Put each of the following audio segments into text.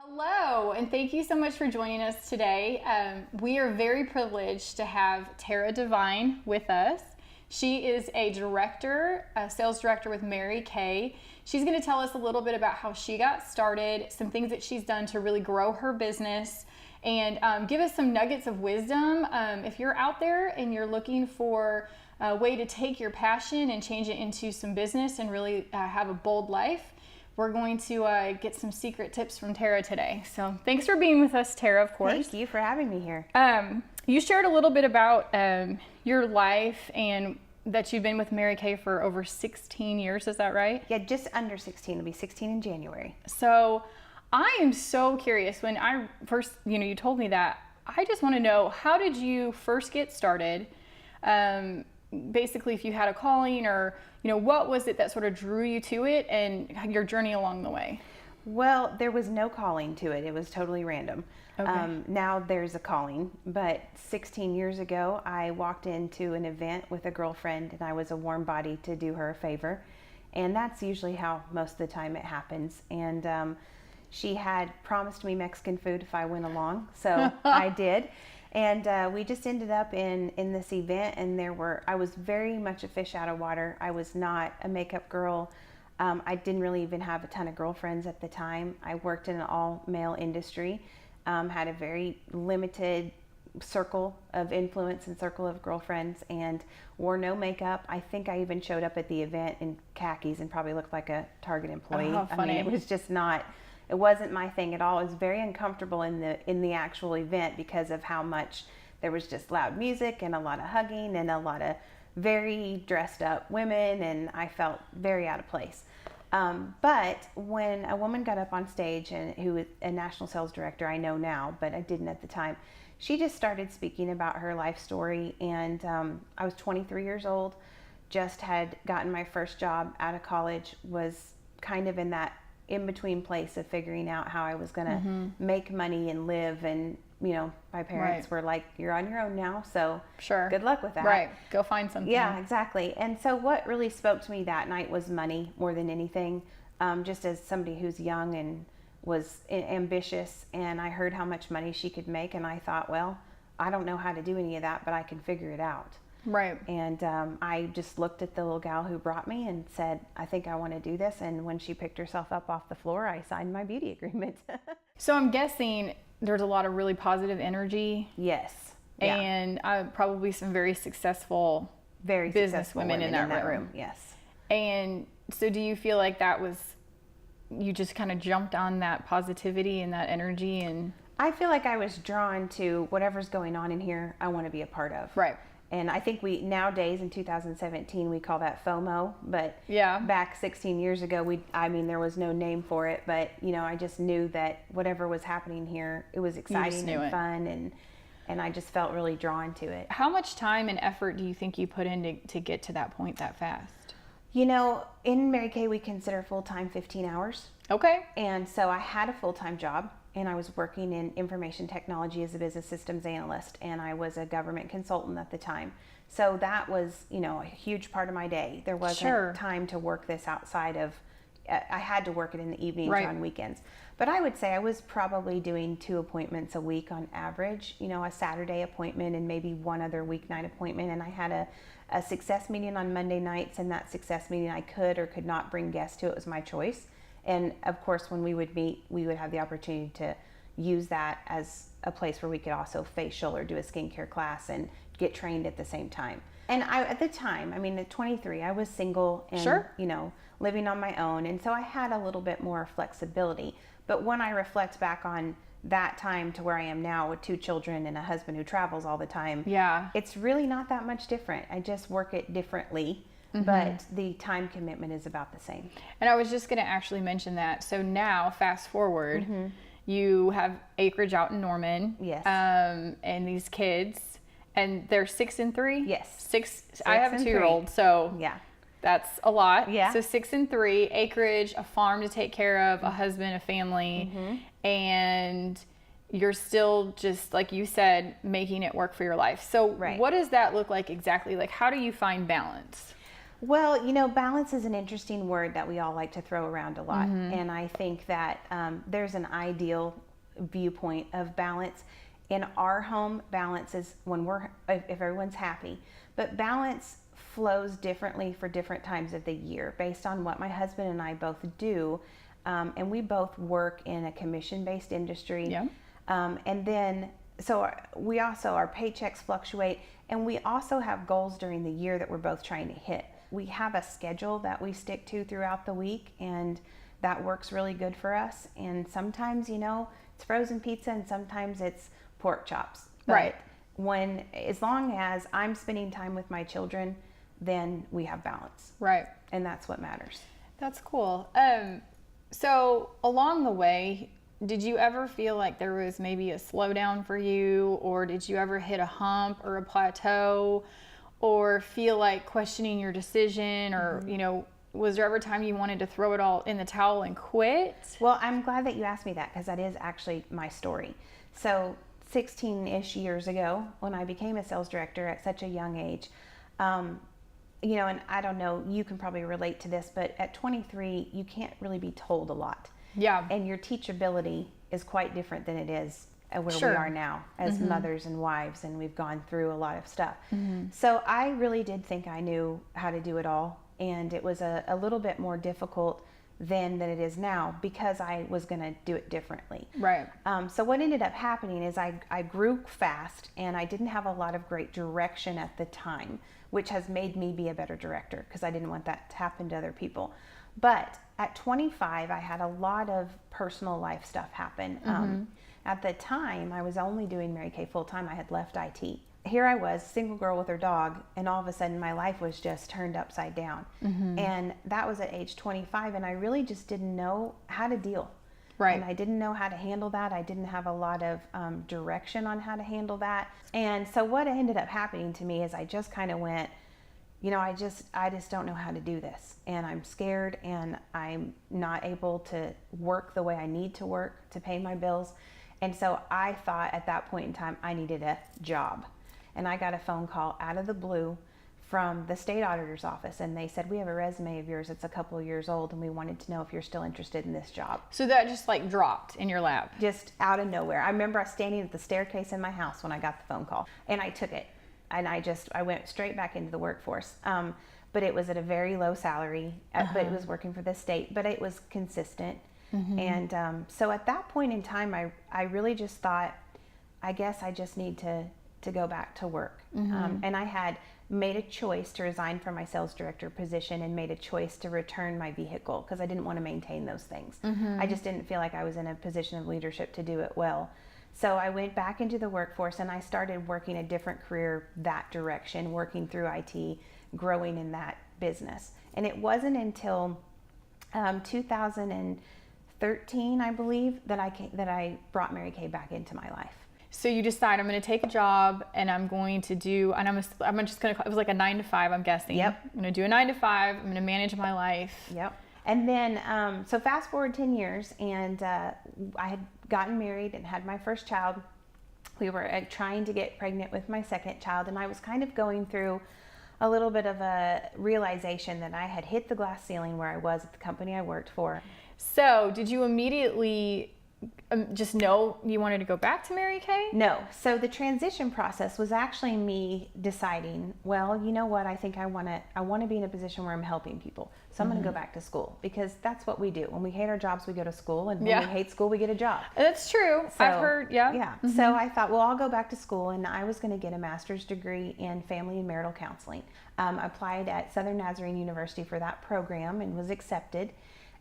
Hello, and thank you so much for joining us today. We are very privileged to have Terah Devine with us. She is a sales director with Mary Kay. She's going to tell us a little bit about how she got started, some things that she's done to really grow her business, and give us some nuggets of wisdom. If you're out there and you're looking for a way to take your passion and change it into some business and really have a bold life, we're going to get some secret tips from Terah today. So thanks for being with us, Terah, of course. Thank you for having me here. You shared a little bit about your life and that you've been with Mary Kay for over 16 years. Is that right? Yeah, just under 16. It'll be 16 in January. So I am so curious. When I first, you told me that, I just want to know, how did you first get started? Basically, if you had a calling, or what was it that sort of drew you to it and your journey along the way? Well, there was no calling to it. It was totally random. Okay. Now there's a calling, but 16 years ago, I walked into an event with a girlfriend and I was a warm body to do her a favor. And that's usually how most of the time it happens. And she had promised me Mexican food if I went along, so I did. And we just ended up in this event, and I was very much a fish out of water. I was not a makeup girl. I didn't really even have a ton of girlfriends at the time. I worked in an all-male industry, had a very limited circle of influence and circle of girlfriends, and wore no makeup. I think I even showed up at the event in khakis and probably looked like a Target employee. Oh, how funny. I mean, it was just not... It wasn't my thing at all. I was very uncomfortable in the actual event because of how much there was just loud music and a lot of hugging and a lot of very dressed up women, and I felt very out of place. But when a woman got up on stage, and who was a national sales director, I know now, but I didn't at the time, she just started speaking about her life story. And I was 23 years old, just had gotten my first job out of college, was kind of in that in-between place of figuring out how I was going to make money and live. And my parents were like, you're on your own now, so Sure. good luck with that. Right. Go find something. Yeah, exactly. And so what really spoke to me that night was money more than anything. Just as somebody who's young and was ambitious, and I heard how much money she could make, and I thought, well, I don't know how to do any of that, but I can figure it out. Right. And I just looked at the little gal who brought me and said, I think I want to do this. And when she picked herself up off the floor, I signed my beauty agreement. So I'm guessing there's a lot of really positive energy. Yes. Yeah. And probably some very successful business women in that room. Yes. And so do you feel like you just kind of jumped on that positivity and that energy? And I feel like I was drawn to whatever's going on in here, I want to be a part of. Right. And I think nowadays in 2017, we call that FOMO, but yeah, back 16 years ago, there was no name for it, but I just knew that whatever was happening here, it was exciting and fun, and I just felt really drawn to it. How much time and effort do you think you put in to get to that point that fast? In Mary Kay, we consider full-time 15 hours. Okay. And so I had a full-time job, and I was working in information technology as a business systems analyst, and I was a government consultant at the time. So that was, a huge part of my day. There wasn't time to work this outside of, I had to work it in the evenings or on weekends. But I would say I was probably doing 2 appointments a week on average, a Saturday appointment and maybe one other weeknight appointment. And I had a success meeting on Monday nights, and that success meeting I could or could not bring guests to. It was my choice. And of course, when we would meet, we would have the opportunity to use that as a place where we could also facial or do a skincare class and get trained at the same time. And at the time, at 23, I was single and, living on my own. And so I had a little bit more flexibility. But when I reflect back on that time to where I am now with 2 children and a husband who travels all the time, it's really not that much different. I just work it differently. But the time commitment is about the same. And I was just going to actually mention that. So now, fast forward, you have acreage out in Norman. Yes. And these kids, and they're 6 and 3? Yes. 6 I have a 2-year-old, so yeah, that's a lot. Yeah. So 6 and 3, acreage, a farm to take care of, a husband, a family, and you're still just, like you said, making it work for your life. So what does that look like exactly? Like, how do you find balance? Well, balance is an interesting word that we all like to throw around a lot. And I think that there's an ideal viewpoint of balance. In our home, balance is if everyone's happy. But balance flows differently for different times of the year based on what my husband and I both do. And we both work in a commission-based industry. Yeah. And then, so our paychecks fluctuate, and we also have goals during the year that we're both trying to hit. We have a schedule that we stick to throughout the week, and that works really good for us. And sometimes, it's frozen pizza, and sometimes it's pork chops. But right. As long as I'm spending time with my children, then we have balance. Right. And that's what matters. That's cool. So along the way, did you ever feel like there was maybe a slowdown for you, or did you ever hit a hump or a plateau, or feel like questioning your decision, or, was there ever a time you wanted to throw it all in the towel and quit? Well, I'm glad that you asked me that, because that is actually my story. So 16-ish years ago, when I became a sales director at such a young age, and I don't know, you can probably relate to this, but at 23, you can't really be told a lot. Yeah. And your teachability is quite different than it is where Sure. we are now as mothers and wives, and we've gone through a lot of stuff. So I really did think I knew how to do it all, and it was a little bit more difficult then than it is now, because I was going to do it differently. Right. So what ended up happening is I grew fast, and I didn't have a lot of great direction at the time, which has made me be a better director, because I didn't want that to happen to other people. But at 25, I had a lot of personal life stuff happen. At the time, I was only doing Mary Kay full time. I had left IT. Here I was, single girl with her dog, and all of a sudden my life was just turned upside down. And that was at age 25, and I really just didn't know how to deal. Right. And I didn't know how to handle that. I didn't have a lot of direction on how to handle that. And so what ended up happening to me is I just kind of went, I just don't know how to do this. And I'm scared, and I'm not able to work the way I need to work to pay my bills. And so I thought at that point in time, I needed a job. And I got a phone call out of the blue from the state auditor's office, and they said, we have a resume of yours that's a couple of years old, and we wanted to know if you're still interested in this job. So that just like dropped in your lap? Just out of nowhere. I remember I was standing at the staircase in my house when I got the phone call, and I took it, and I went straight back into the workforce. But it was at a very low salary, but it was working for the state, but it was consistent. And so at that point in time, I really just thought, I guess I just need to go back to work. And I had made a choice to resign from my sales director position, and made a choice to return my vehicle, because I didn't want to maintain those things. I just didn't feel like I was in a position of leadership to do it well. So I went back into the workforce, and I started working a different career that direction, working through IT, growing in that business. And it wasn't until 2013, I believe, that I brought Mary Kay back into my life. So you decide, I'm going to take a job, and I'm going to do, and I'm just going to, it was like a 9 to 5, I'm guessing. Yep. I'm going to do a 9 to 5. I'm going to manage my life. Yep. And then, so fast forward 10 years, and I had gotten married and had my first child. We were trying to get pregnant with my second child, and I was kind of going through a little bit of a realization that I had hit the glass ceiling where I was at the company I worked for. So did you immediately just know you wanted to go back to Mary Kay? No. So the transition process was actually me deciding, well, you know what? I think I want to be in a position where I'm helping people. So I'm going to go back to school, because that's what we do. When we hate our jobs, we go to school, and when we hate school, we get a job. That's true. So, I've heard, yeah. Yeah. So I thought, well, I'll go back to school, and I was going to get a master's degree in family and marital counseling. Applied at Southern Nazarene University for that program and was accepted.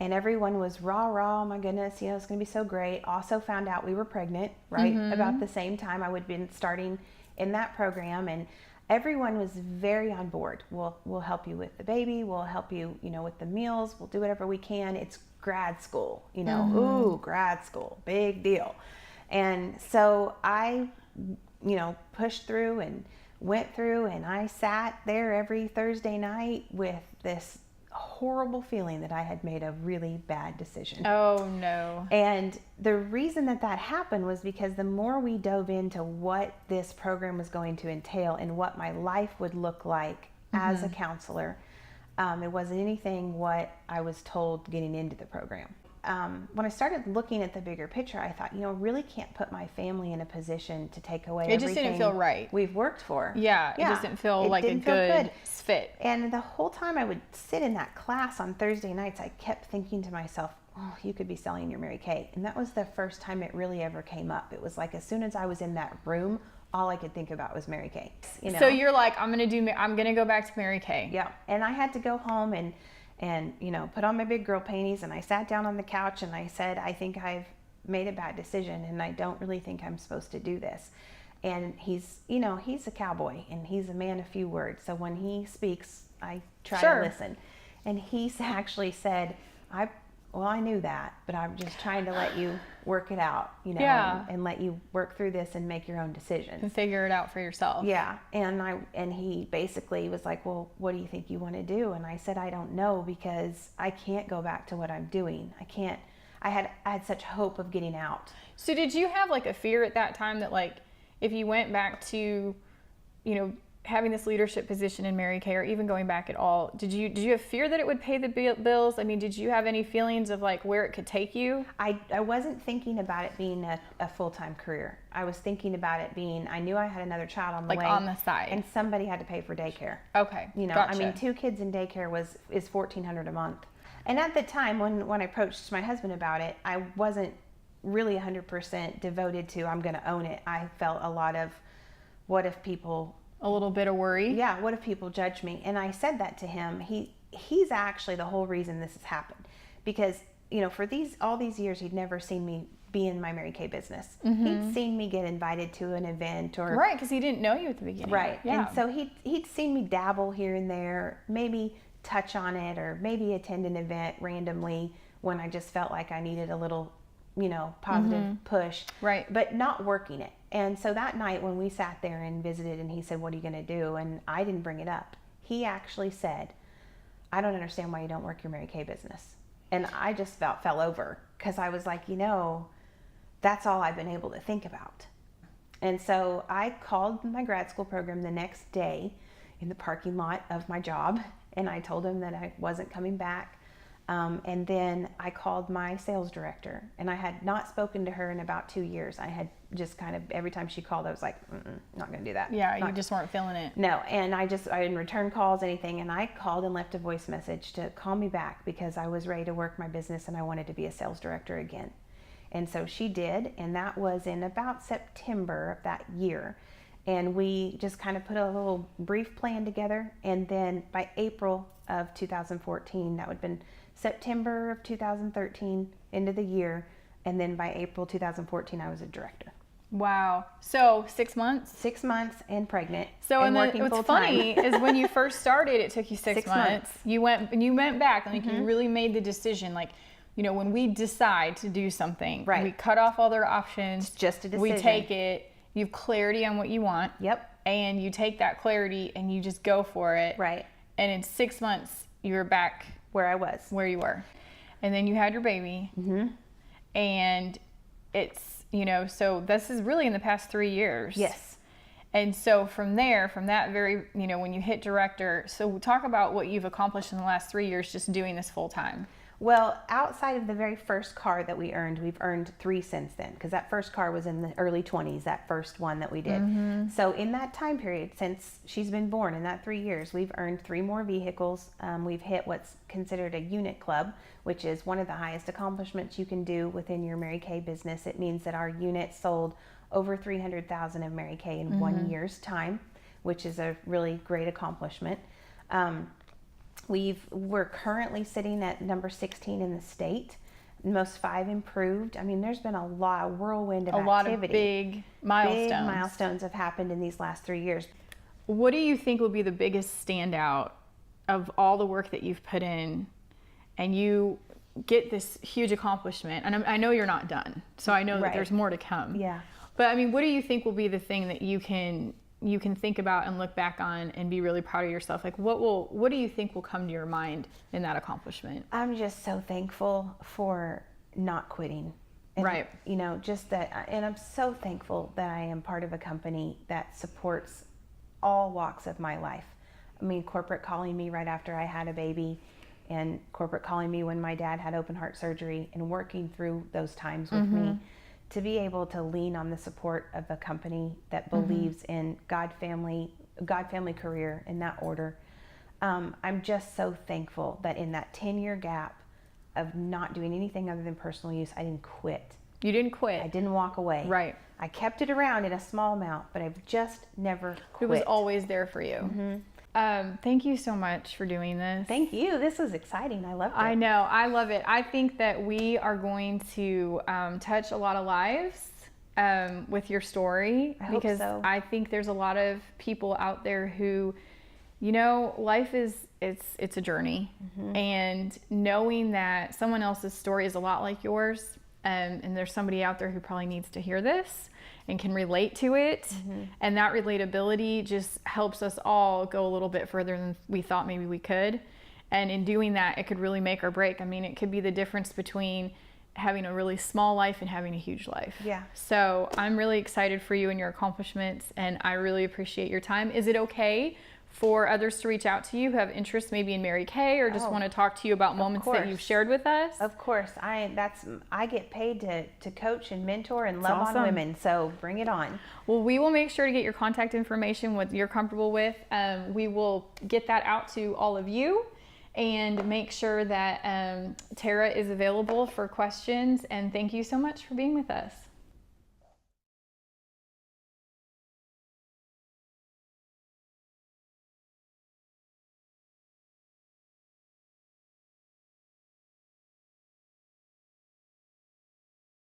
And everyone was rah, oh my goodness, it's going to be so great. Also found out we were pregnant, right? About the same time I would have been starting in that program. And everyone was very on board. We'll help you with the baby. We'll help you, with the meals. We'll do whatever we can. It's grad school, ooh, grad school, big deal. And so I, pushed through and went through, and I sat there every Thursday night with this horrible feeling that I had made a really bad decision. Oh no. And the reason that happened was because the more we dove into what this program was going to entail and what my life would look like as a counselor, It wasn't anything what I was told getting into the program. When I started looking at the bigger picture, I thought, really can't put my family in a position to take away It just didn't feel right. We've worked for. Yeah, it just didn't feel like a good fit. And the whole time I would sit in that class on Thursday nights, I kept thinking to myself, oh, you could be selling your Mary Kay. And that was the first time it really ever came up. It was like as soon as I was in that room, all I could think about was Mary Kay. So you're like, I'm gonna go back to Mary Kay. Yeah. And I had to go home and put on my big girl panties, and I sat down on the couch and I said, I think I've made a bad decision and I don't really think I'm supposed to do this. And he's a cowboy and he's a man of few words. So when he speaks, I try to listen. And he actually said, I knew that, but I'm just trying to let you work it out, and let you work through this and make your own decisions. And figure it out for yourself. Yeah. And he basically was like, well, what do you think you want to do? And I said, I don't know, because I can't go back to what I'm doing. I had such hope of getting out. So did you have like a fear at that time that like, if you went back to, having this leadership position in Mary Kay, or even going back at all, did you have fear that it would pay the bills? I mean, did you have any feelings of like where it could take you? I wasn't thinking about it being a full-time career. I was thinking about it being, I knew I had another child on the way. Like on the side. And somebody had to pay for daycare. Okay, gotcha. I mean, 2 kids in daycare is $1,400 a month. And at the time when I approached my husband about it, I wasn't really 100% devoted to, I'm going to own it. I felt a lot of, what if people... A little bit of worry. Yeah, what if people judge me? And I said that to him. He's actually the whole reason this has happened, because for all these years he'd never seen me be in my Mary Kay business. Mm-hmm. He'd seen me get invited to an event, or right, because he didn't know you at the beginning. Right, yeah. And so he'd seen me dabble here and there, maybe touch on it, or maybe attend an event randomly when I just felt like I needed a little, positive push. Right, but not working it. And so that night when we sat there and visited, and he said, what are you going to do? And I didn't bring it up. He actually said, I don't understand why you don't work your Mary Kay business. And I just fell over, because I was like, that's all I've been able to think about. And so I called my grad school program the next day in the parking lot of my job, and I told him that I wasn't coming back. And then I called my sales director, and I had not spoken to her in about 2 years. I had just kind of, every time she called, I was like, not going to do that. Yeah, you just weren't feeling it. No, and I didn't return calls, anything. And I called and left a voice message to call me back, because I was ready to work my business and I wanted to be a sales director again. And so she did, and that was in about September of that year. And we just kind of put a little brief plan together. And then by April of 2014, that would have been September of 2013, end of the year. And then by April 2014, I was a director. Wow. So 6 months? 6 months and pregnant. So and working what's funny is when you first started, it took you 6 months. You went back, and you really made the decision. Like, when we decide to do something, right, we cut off all their options. It's just a decision. We take it. You have clarity on what you want. Yep. And you take that clarity and you just go for it. Right. And in 6 months, you were back where you were. And then you had your baby. Mm-hmm. And it's, so this is really in the past 3 years. Yes. And so from that very, when you hit director, so talk about what you've accomplished in the last 3 years just doing this full time. Well, outside of the very first car that we earned, we've earned 3 since then, because that first car was in the early 20s, that first one that we did. Mm-hmm. So in that time period, since she's been born, in that 3 years, we've earned 3 more vehicles. We've hit what's considered a unit club, which is one of the highest accomplishments you can do within your Mary Kay business. It means that our unit sold over 300,000 of Mary Kay in 1 year's time, which is a really great accomplishment. We're currently sitting at number 16 in the state. Most 5 improved. I mean, there's been a whirlwind of activity. A lot of big milestones. Big milestones have happened in these last 3 years. What do you think will be the biggest standout of all the work that you've put in, and you get this huge accomplishment? And I know you're not done, so I know that there's more to come. Yeah. But I mean, what do you think will be the thing that you can think about and look back on and be really proud of yourself? Like, what do you think will come to your mind in that accomplishment? I'm just so thankful for not quitting. And, right. Just that, and I'm so thankful that I am part of a company that supports all walks of my life. I mean, corporate calling me right after I had a baby, and corporate calling me when my dad had open heart surgery, and working through those times with me, to be able to lean on the support of a company that believes in God, family, career, in that order. I'm just so thankful that in that 10-year gap of not doing anything other than personal use, I didn't quit. You didn't quit. I didn't walk away. Right. I kept it around in a small amount, but I've just never quit. It was always there for you. Thank you so much for doing this. Thank you. This was exciting. I loved it. I know. I love it. I think that we are going to touch a lot of lives with your story. I hope so. I think there's a lot of people out there who, you know, life is, it's a journey. And knowing that someone else's story is a lot like yours, and there's somebody out there who probably needs to hear this and can relate to it. And that relatability just helps us all go a little bit further than we thought maybe we could. And in doing that, it could really make or break. I mean, it could be the difference between having a really small life and having a huge life. Yeah. So I'm really excited for you and your accomplishments, and I really appreciate your time. Is it okay for others to reach out to you who have interest maybe in Mary Kay, or just want to talk to you about moments that you've shared with us? Of course. I get paid to coach and mentor and love awesome. on women, so bring it on. Well, we will make sure to get your contact information, what you're comfortable with. We will get that out to all of you and make sure that Terah is available for questions. And thank you so much for being with us.